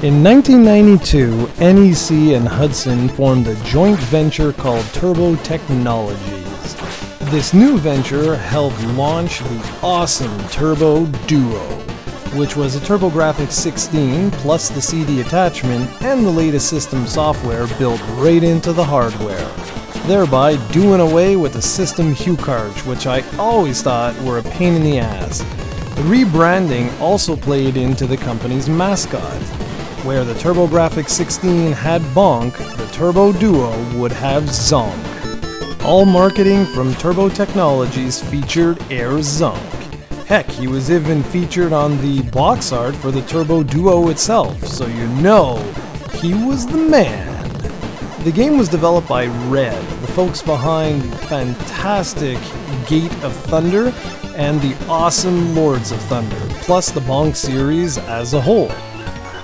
In 1992, NEC and Hudson formed a joint venture called Turbo Technologies. This new venture helped launch the awesome TurboDuo, which was a TurboGrafx-16 plus the CD attachment and the latest system software built right into the hardware, thereby doing away with the system hue cards, which I always thought were a pain in the ass. The rebranding also played into the company's mascot. Where the TurboGrafx-16 had Bonk, the TurboDuo would have Zonk. All marketing from Turbo Technologies featured Zonk. Heck, he was even featured on the box art for the TurboDuo itself, so you know he was the man. The game was developed by Red, the folks behind fantastic Gate of Thunder and the awesome Lords of Thunder, plus the Bonk series as a whole,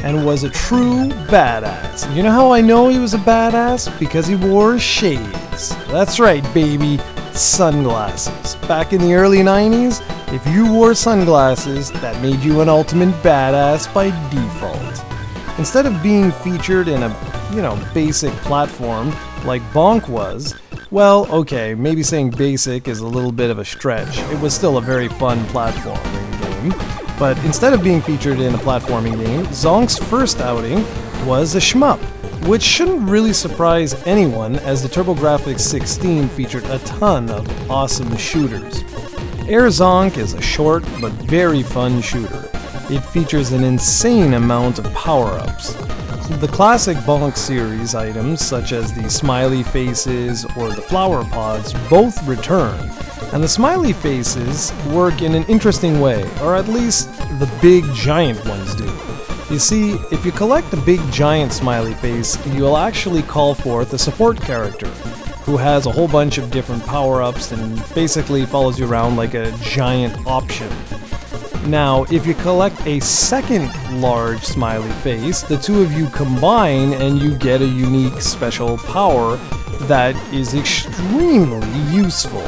and was a true badass. You know how I know he was a badass? Because he wore shades. That's right, baby, sunglasses. Back in the early 90s, if you wore sunglasses, that made you an ultimate badass by default. Instead of being featured in a, basic platform like Bonk was, well, okay, maybe saying basic is a little bit of a stretch. It was still a very fun platforming game. But instead of being featured in a platforming game, Zonk's first outing was a shmup, which shouldn't really surprise anyone as the TurboGrafx-16 featured a ton of awesome shooters. Zonk is a short but very fun shooter. It features an insane amount of power-ups. The classic Bonk series items such as the smiley faces or the flower pods both return. And the smiley faces work in an interesting way, or at least the big giant ones do. You see, if you collect the big giant smiley face, you'll actually call forth a support character who has a whole bunch of different power-ups and basically follows you around like a giant option. Now, if you collect a second large smiley face, the two of you combine and you get a unique special power that is extremely useful.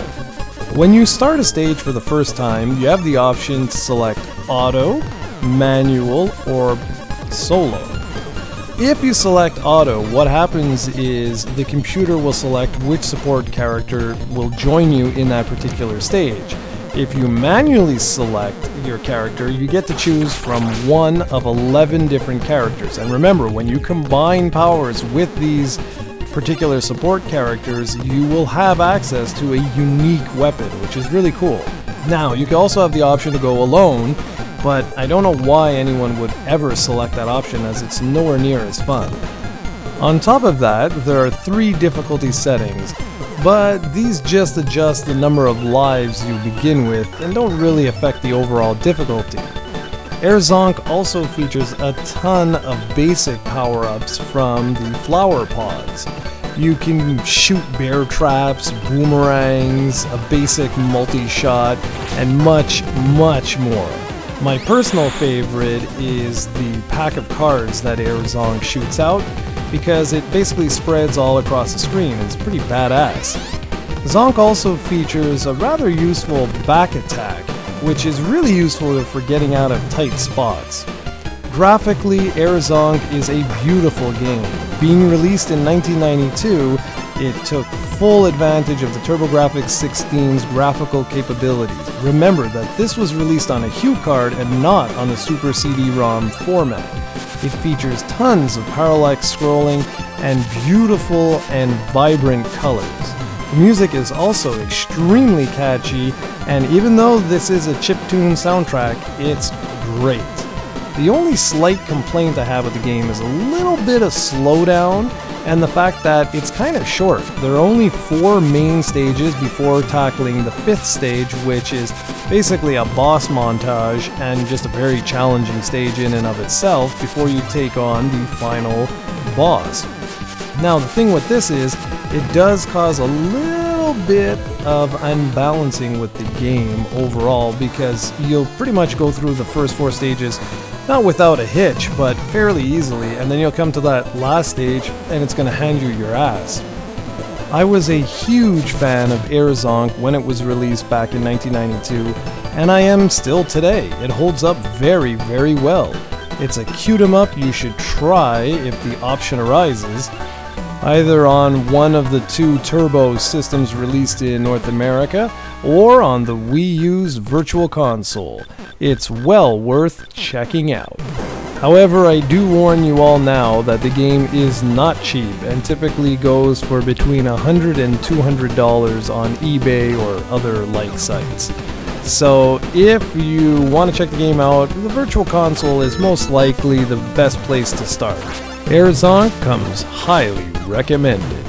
When you start a stage for the first time, you have the option to select Auto, Manual, or Solo. If you select Auto, what happens is the computer will select which support character will join you in that particular stage. If you manually select your character, you get to choose from one of 11 different characters. And remember, when you combine powers with these particular support characters, you will have access to a unique weapon, which is really cool. Now, you can also have the option to go alone, but I don't know why anyone would ever select that option, as it's nowhere near as fun. On top of that, there are 3 difficulty settings, but these just adjust the number of lives you begin with and don't really affect the overall difficulty. Zonk also features a ton of basic power-ups from the flower pods. You can shoot bear traps, boomerangs, a basic multi-shot, and much, much more. My personal favorite is the pack of cards that Zonk shoots out, because it basically spreads all across the screen. It's pretty badass. Zonk also features a rather useful back attack, which is really useful for getting out of tight spots. Graphically, Zonk is a beautiful game. Being released in 1992, it took full advantage of the TurboGrafx-16's graphical capabilities. Remember that this was released on a hue card and not on a Super CD-ROM format. It features tons of parallax scrolling and beautiful and vibrant colors. The music is also extremely catchy, and even though this is a chiptune soundtrack, it's great. The only slight complaint I have with the game is a little bit of slowdown, and the fact that it's kind of short. There are only 4 main stages before tackling the 5th stage, which is basically a boss montage and just a very challenging stage in and of itself before you take on the final boss. Now, the thing with this is, it does cause a little bit of unbalancing with the game overall, because you'll pretty much go through the first 4 stages not without a hitch, but fairly easily, and then you'll come to that last stage and it's going to hand you your ass. I was a huge fan of Zonk when it was released back in 1992, and I am still today. It holds up very, very well. It's a cute 'em up you should try if the option arises, either on one of the 2 Turbo systems released in North America, or on the Wii U's Virtual Console. It's well worth checking out. However, I do warn you all now that the game is not cheap and typically goes for between $100 and $200 on eBay or other like sites. So if you want to check the game out, the Virtual Console is most likely the best place to start. Zonk comes highly recommended.